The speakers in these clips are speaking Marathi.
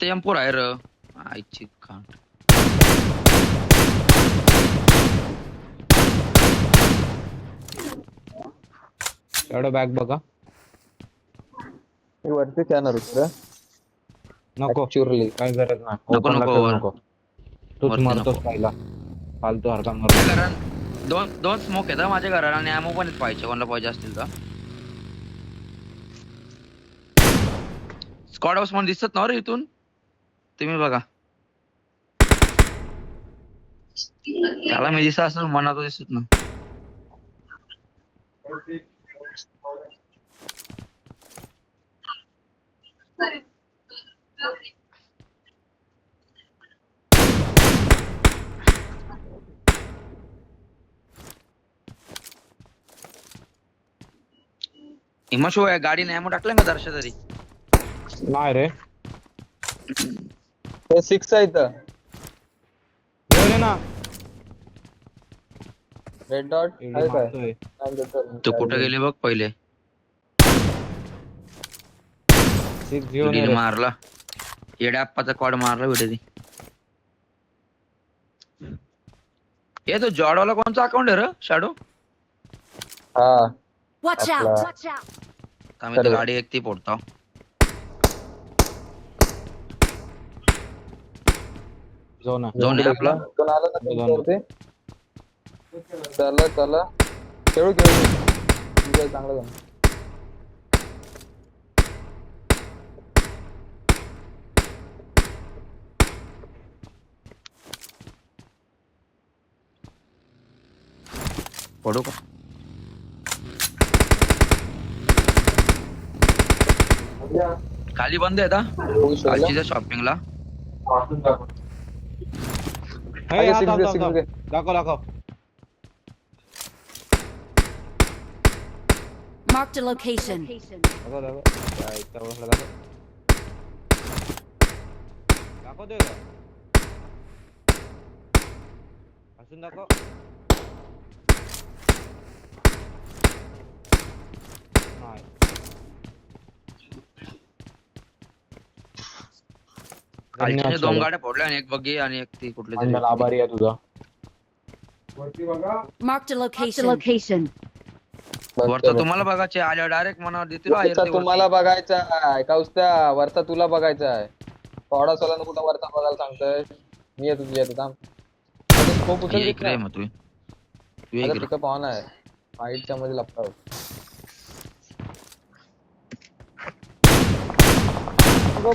ते एम4 आहे र. आईची खांड. एवढं बॅग बघा. मी वरतीच येणार होतो नको ऍक्च्युअली. काय गरज नाही. नको ओपनला नको खेळू वर. नको. तूच वरती मरतोस नको. पहिला. फालतू हरकत त्या मरतो. घरात दोन दोन स्मोक आहेत माझ्या घराला आणि अॅमो पण आहेत पाहिजे कोणाला पाहिजे असतील तर. स्क्वॉड हाऊस म्हणून दिसत ना रे इथून. तुम्ही बघा. त्याला मी दिसत असं मनात दिसत ना. हिमाशो आहे गाडीने अॅमो टाकलाय का दर्शा तरी. नाही रे. ते 6 आहे इथं. घेऊन ये ना. रेड डॉट एवढी आहे काय? मारतोय. तो कुठे गेले बघ पहिले. सिक्स घेऊन ये विडीने रे. मारला. येड्या आप्पाचा कॉड मारला विडीने. हे तो जॉडवाला कोणचा अकाउंट आहे र शॅडो. हा Watch आपला. out! Watch out! आम्ही तर सर्व. गाडी एक ती पोडतो. जाऊ ना. जाऊन आहे आपला. कोण आलं ना जाऊ ना. तुमच्यावरती? चला चला खेळू खेळू. ठीक आहे, चांगलं झालं. पडू का. खाली बंद आहे आता होऊ शकलं. कालच्या शॉपिंगला. हे, आहे, हा, six थांब, दे, थांब, six थांब. दे. दाखव दाखव. Marked a location. दाखव दाखव. काय इतका बसला दाखव. दाखवतोय का? असून दाखव. नाही. कालच्या धन्यवाद दोन शाळा. गाड्या फोडल्या आणि एक बग्गी आणि एक ती कुठली तरी. अंदाज आभारी आहे तुझा. Marked a location. वरचा तुम्हाला बघायचे आल्या डायरेक्ट मनावर देतील वरचा तुम्हाला बघायचा आहे का उस्त्या? वरचा तुला बघायचा आहे. थोडा सोला कुठं वरचा बघायला सांगतोय. मी येतो तुझ्या येतो थांब. स्कोप उचल एक रे मग तू एक रे. पिकअप ऑन आहे. फाईटच्या मध्ये लपता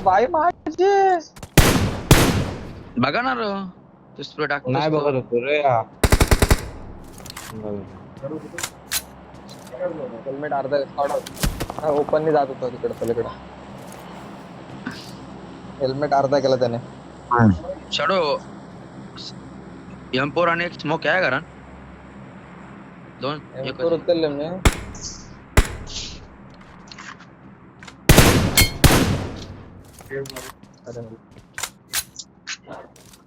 बाय माझे. बघा ना रे. तू स्प्रे टाक नाही बघत होतो रे. हा. हेल्मेट अर्धा ओपनने जात होता तिकडे पलीकडे. हेल्मेट अर्धा केला त्याने. शॅडो M4 आणि एक स्मोक आहे घरात. दोन एक M4 उचलले मी.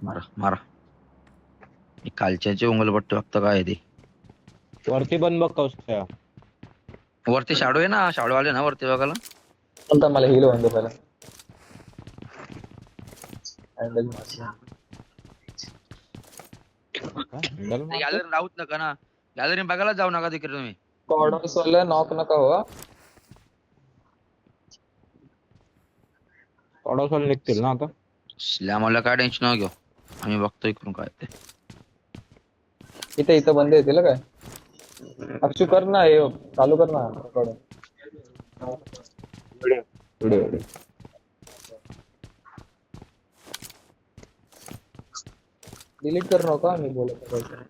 मारा मारा. कालच्याचे उंगलपट्टी फक्त काय आहे ते. वरती पण बघ कौशल्या. वरती शॅडो आहे ना. शॅडो आले ना वरती बघायला. कोणता मला हिल होऊन दे पहिला. हँडल मारला. गॅलरी राहूच नका ना. गॅलरी बघायला जाऊ नका तिकडे तुम्ही. कॉर्डर सोडलं नॉक नका हो. थोडा निघतील ना आता. मला काय टेन्शन न घेऊ. आम्ही बघतोय करून काय ते. इथे इथं बंद येतील काय. अक्षू कर ना हे चालू कर ना. डिलीट कर नका मी बोलत आहे.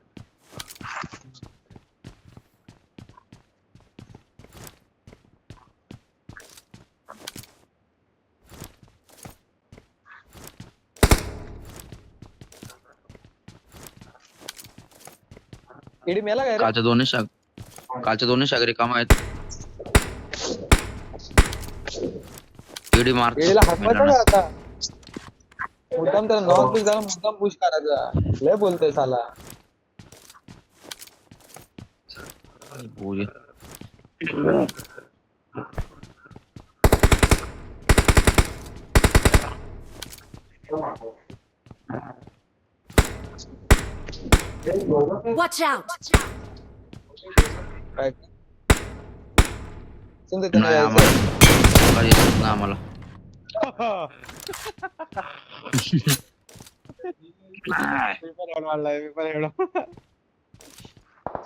इडी मेला काय रे? कालच्या दोन्ही शागरी काम आहेत. इडी मार. इडीला हटवायचं का आता? मुद्दाम त्याला नॉक पुश झाला मुद्दाम पुश करायचा. लय बोलतोय साला. Watch out! काय समजा त्यांना नाही यायचं. आम्हाला काही दिसत नाही आम्हाला.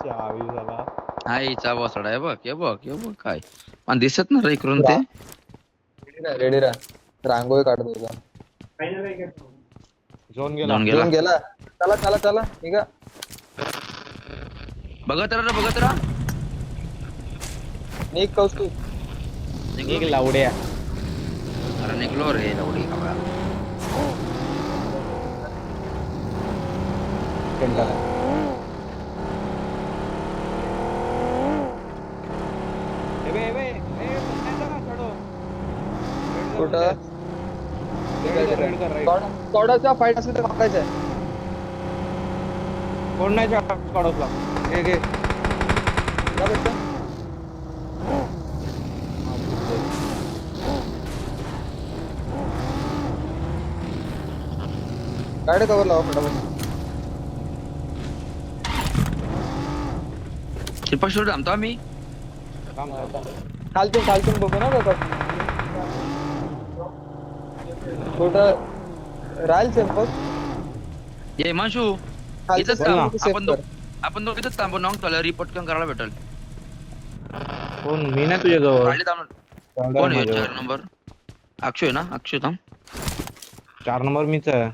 चावी झाला. हा हिचा बसडा आहे बघ, हे बघ काय पण दिसत ना रे इकडून ते. रेडी राहा, रांगोळी काढतो तुझा. झोन गेला. जाऊन गेला. घेऊन गेला. चला चला चला निघा. बघत राहा. निघ कौस्तुभ. एक निघलो. लावड्या. अरे निघलो रे लवडी कावळा. कुठं थोडासा फाईट असेल तर मागायचं आहे. कोण नाही काढवला. घे घे जा बेटा. गाडी कवर लावा फटाफट. शिल्पाश्वर थांबतो आम्ही. खालतून बघू ना कसं कुठं राहील सेम्पल. ये मानशू इथंच खालचं थांब. सेफ कर. आपण दोघ इथंच थांबू. नॉक चालू रिपोर्ट पण करायला भेटेल. कोण मी नाही तुझ्या जवळ. गाडी थांब. कोण आहे 4 नंबर? अक्षय ना? अक्षय थांब. 4 नंबर मीच आहे.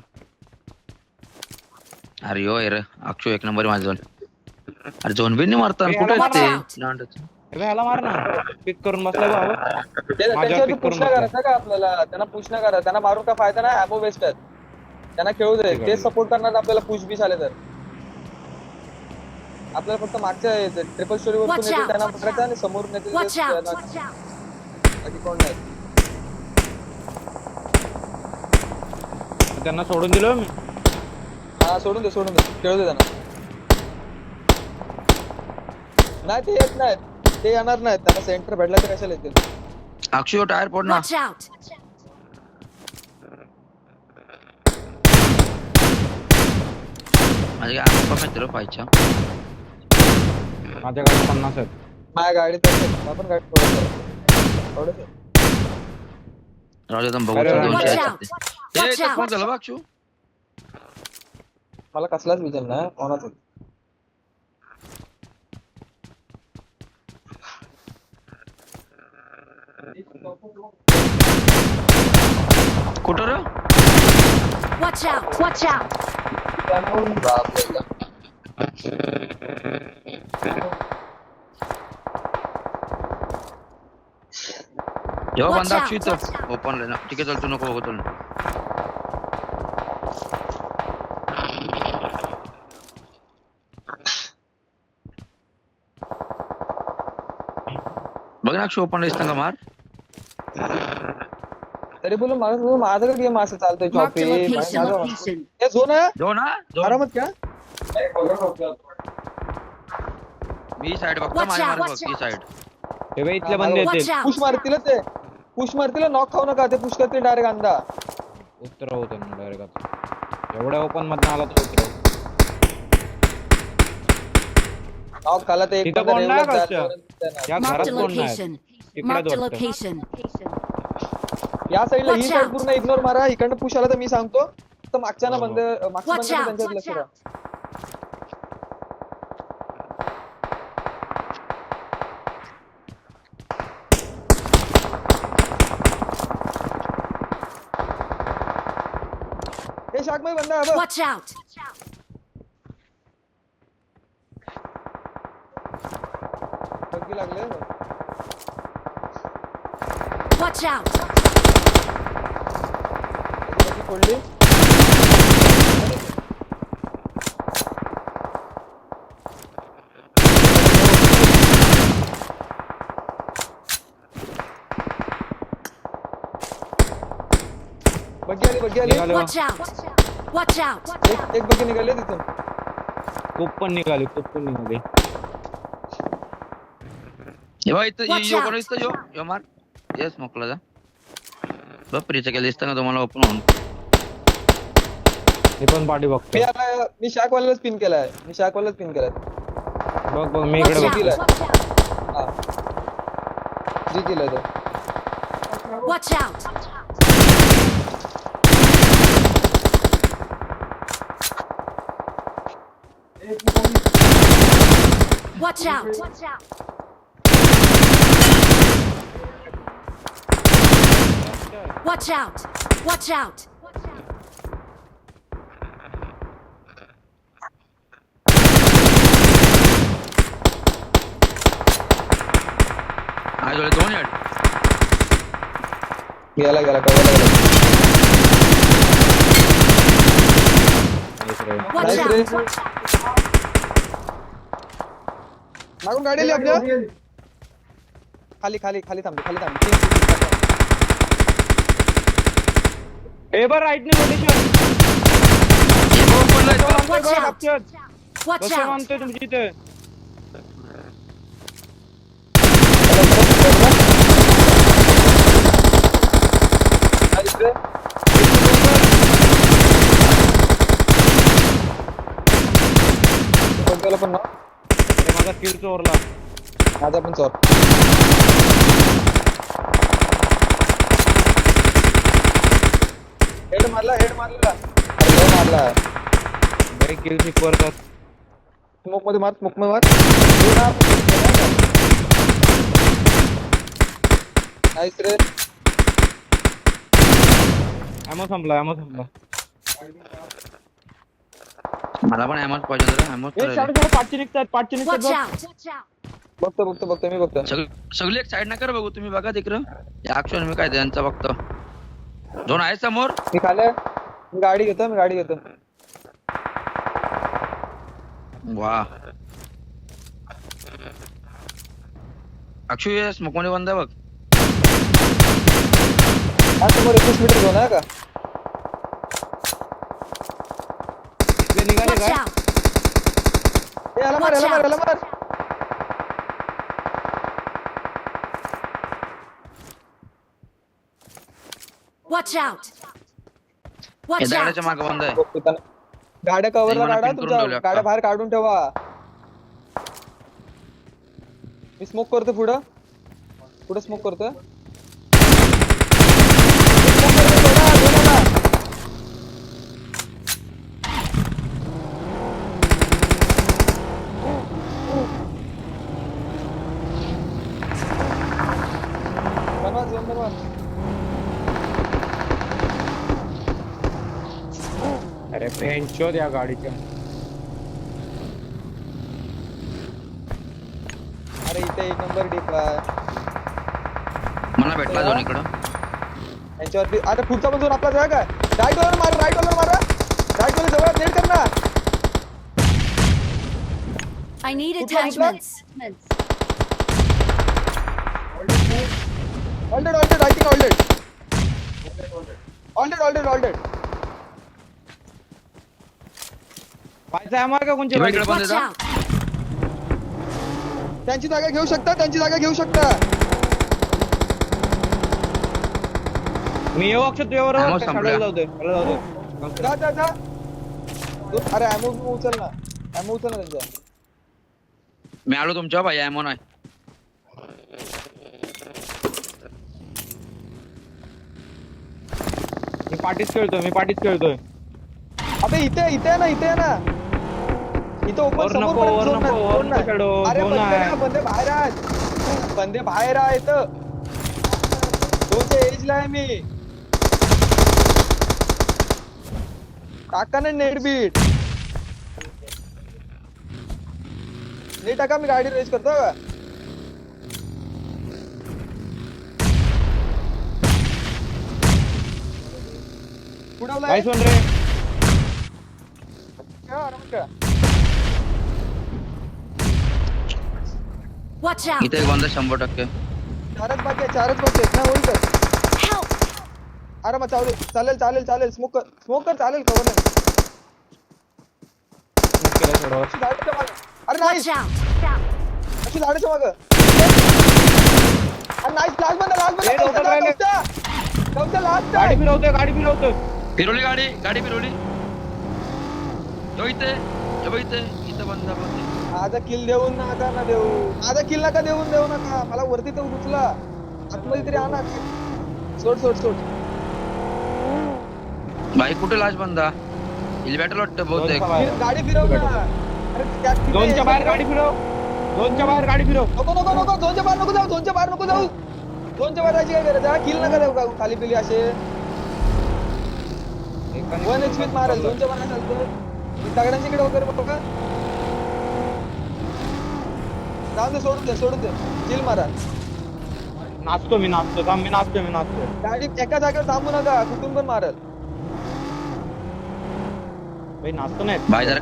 अरे हो रे अक्षय 1 नंबर माझा. अरे झोन बी नाही मारता. कुठे Watch ते out. लांडच. ह्याला मार ना. पिक करून बसला बाबा. त्यांच्यावरती pick करून पुश नाही बसला. करायचं का आपल्याला. त्यांना पुश नाही करा. त्यांना मारून काय फायदा नाही. ॲबो वेस्ट आहेत. त्यांना खेळू दे. ठीक आहे. ते सपोर्ट करणार आपल्याला पुश बीस आले तर. आपल्याला फक्त मागच्या ट्रिपल स्टोरी वरतून Watch येतील out. त्यांना पकडायचं आणि समोरून येतील Watch ते out! बाकी कोण नाही. त्यांना सोडून दिलं मी. हा सोडून दे खेळू दे त्यांना. नाही ते येत नाहीत. ते येणार नाहीत. त्यांना सेंटर भेटला तर कशाला येतील. अक्षय टायर फोड ना. Watch out! माझे काय मित्र पाहिजे. माझ्याकडे 50 आहेत. माझ्या गाडीत आपण गाडी थोडं राहू दे बघू. अरे, चल, Watch 200 out! आहेत ते. Watch ए, कोण out! झालं बघ अक्षू? मला कसलाच विचार नाही कोणाच. कुठं रे? Watch out! Watch out! जेव्हा Watch बंदा out, अक्षय इथं watch out. ओपन ना. ठीक आहे चल तू नको बघू चल. बघ ना अक्षय ओपन दिसतं का मार. तरी बोलून माझं गेम असं चालतोय Mark the चॉपी. location. हे झोन आहे जो ना जो. आरामात का. मी साइड बघतो. Watch माझी out, मार बघ watch ती out. साइड. हे बघ इथले हा, बंदे Watch येतील. out! पुश मारतील ते. पुश मारतील नॉक खाऊ नका. ते पुश करतील डायरेक्ट अंदा. उतरव त्यांना डायरेक्ट. एवढ्या ओपन मधनं आला तर उतरव. नॉक खाला ते एक तिथं पण कोण नाही रेवलच का? जायला. या Mark घरात the कोण नाही. location. इकडे Mark the वाटतं. location. या साईडला ही Watch साईड out. पूर्ण इग्नोर मारा. इकडनं पुश आला तर मी सांगतो. तर मागच्या ना हो, हो. मागच्या Watch बंद out! त्यांच्यात Watch लक्ष द्या. out! हे शाकमाई बंद आहे बघ. Watch out! बघी लागले. Watch out! बघी फोडली. बघी आली. निघालो. Watch out! Watch out! एक बघी निघाली तिथून. खूप पण निघाली. हे बघ इथं Watch यो out. कोण इथं यो मार. येस मोकला जा. बापरे केलं दिसतं का तुम्हाला ओपन होऊन. मी पण पाठी बघतो. मी शाकवाल्यालाच पिन केलाय. बघ बघ मी इकडे Watch बघतो. out! Watch out! हा जी केलंय तो. Watch out! Watch out! Watch out! Watch out! Watch out! आहे जोडे 2 हेड. गेला कव्हरला गेला. नाईस रे. Watch Nice रे. out! मागून गाडी आली आपल्या. खाली थांब. ए बर राईट ने rotation. Watch out! Capture. Watch कसं out! मानतोय तुमची इथे? पण ना अरे माझा किल चोरला. माझा पण चोर. हेड मारला. अरे लय मारला. भाई किल सिक्युअर कर. स्मोक मध्ये मार. नाईस रे. ॲमो संपला. मला पण ॲमोच पाहिजे होता. ॲमोच ए साडे पाचशे निघतात. Watch बघ. out! Watch out! बघतो मी बघतो. सगळी एक साइड नका बघू तुम्ही. बघा तिकडं या अक्षर मी काय त्यांचा बघतो. झोन आहे समोर. मी खाले. मी गाडी घेतो. वा अक्षय स्मोक मध्ये बंद आहे बघ. हा समोर 21 मीटर झोन आहे का? इथले निघाले Watch काय? out! याला Watch मार. Watch out! Watch दगडाच्या out! मागे बंद आहे. बघतो त्याला. गाड्या कव्हरला मला काढा. pin करून तुमच्या ठेवल्या गाड्या आता. बाहेर काढून ठेवा. मी स्मोक करतो पुढं स्मोक करतो. बनवा. अरे पेंचोद या गाडीच्या. अरे इथे 1 नंबर डीप आहे. मला भेटला झोन इकडं. यांच्यावरती आता पुढचा पण झोन आपलाच आहे का? राईट वाला मारा. राईट वाला जवळ नेट कर ना. I need Put one attachments. All dead. I think all dead. पायचा ॲमो आहे का कोणच्या इकडे गाडीत? बंद Watch आहे. out! त्यांची जागा घेऊ शकता. मी येऊ अक्षर तुझ्यावर. ॲमो संपला. जाऊ दे. जा. अरे ॲमो उचल ना त्यांचा. मी आलो तुमच्या भाई. ॲमो नाही. मी पाठीच खेळतोय. अबे इथे आहे ना. इथे ओपन वर समोर नको, पण वर झोन नको, नाही. वर नको खेळू, अरे झोन आहे. बंदे बाहेर आहेत. झोनच्या एजला आहे मी. टाका ना नेट टाका. मी गाडी रेस करतो का? पुढवलाय. काय सोन रे? खेळा. Watch out! इथे एक बंद 100%. चारच बाकी आहेत ना. होईल तर Help! आरामात चालेल. स्मोक कर चालेल. कवर नाही. केलं सोडवा. झाडाच्या मागं. अरे नाही. Watch out! अशी झाडाच्या मागं. अरे नाही. लाल बंद. ए, लवकर राहिले. कवचा लास्ट गाडी फिरवतोय. फिरवली गाडी फिरवली. यो इथे इथं बंदा बंद. माझा किल देऊन नका ना देऊ, माझा किल नका देऊ नका मला. वरती तर उचला, आतमध्ये तरी आणा. सोड. भाई कुठे लाज बंदा? एलिव्हेटर वाटतं बहुतेक. दोनच्या बाहेर. गाडी फिरव ना. अरे त्यात किती आहे? झोनच्या बाहेर गाडी फिरव. झोनच्या बाहेर गाडी फिरव. नको झोनच्या बाहेर नको जाऊ. झोनच्या बाहेर जायची काय गरज आहे? किल नका देऊ का खाली पिली असे. एकाने 1 HP मारेल. झोनच्या बाहेर चालतं. दगडांच्या इकडे वगैरे बघा. जाऊ दे, सोडून दे. किल मारा. नाचतो. थांब, मी नाचतो. गाडी एका जागेवर थांबू नका, कुठून पण मारल. भाई नाचतो नाही. भाई जरा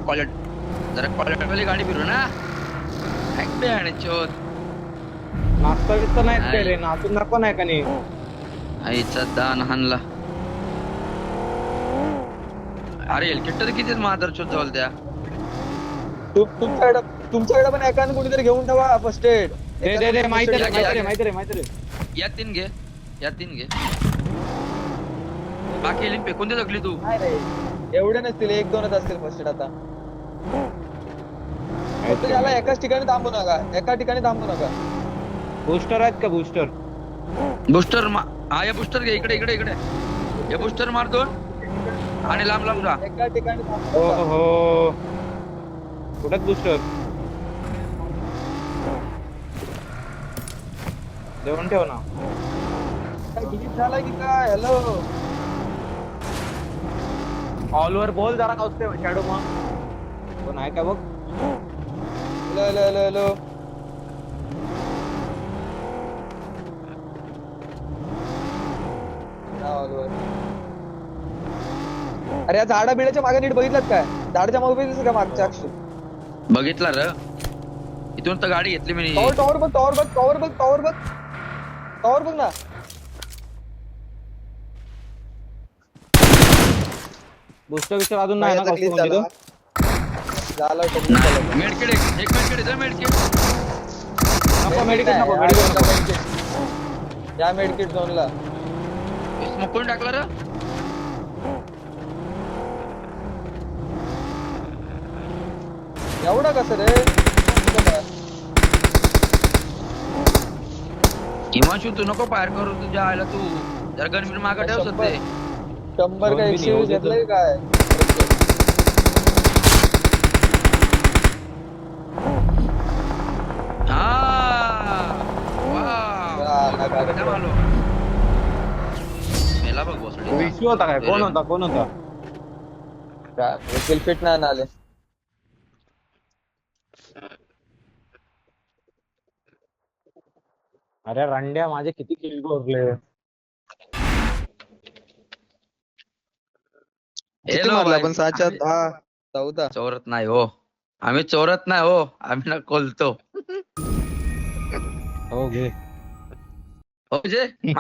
क्वालिटी वाली गाडी फिरू ना. ऐकते आणि चोत नाचता नाही ते रे. नाचून नको नाही का नाही. आईचा दान हाणला. अरे हेलिकॉप्टर तर कितीच मादर चोत जवळ त्या. तुमच्याकडे पण एकाने कोणीतरी घेऊन ठेवा फर्स्ट एड. दे माहिती रे. या तीन घे. बाकी हेलिन फेकून दे जगली तू. नाही रे, एवढे नसतील, 1-2च असतील फर्स्ट एड आता. फक्त त्याला एकाच ठिकाणी थांबू नका. बूस्टर आहेत का? बूस्टर हा या बुस्टर घे. इकडे हे बुस्टर मार 2 आणि लांब जा. एका ठिकाणी थांबू हो नका. हो. कुठं बूस्टर देऊन ठेव ना. काय glitch झाला की काय? हॅलो, ऑलवर बोल जरा नसते शॅडो. मग कोण आहे का बघ. हॅलो. अरे या झाडा बिडाच्या मागे नीट बघितलं काय? झाडाच्या मागे बघितलं का मागच्या अक्षर? बघितला र. इथून तर गाडी घेतली मी. टॉवर बघ ना. बूस्टर अजून नाही ना. glitch म्हणजे तो झाला मेडकिट एक मेडकिट जा. नको मेडिकेट नको. या मेडकिट झोनला. स्मोक करून टाकला र. एवढा कसं रे? हिमांशू तू नको फायर करू. तुझ्या आयला तू जर गनमीर मागं ठेव सध्या. 100 का 120 घेतलंय काय? मेला बघ बसडी. इश्यू होता काय? कोण होता? किल फिट नाही आले. अरे रंड्या माझे किती किल गोरले. पण 6-10 चोरत नाही हो. आम्ही चोरत नाही हो. आम्ही ना कोलतो हो घे. हो जे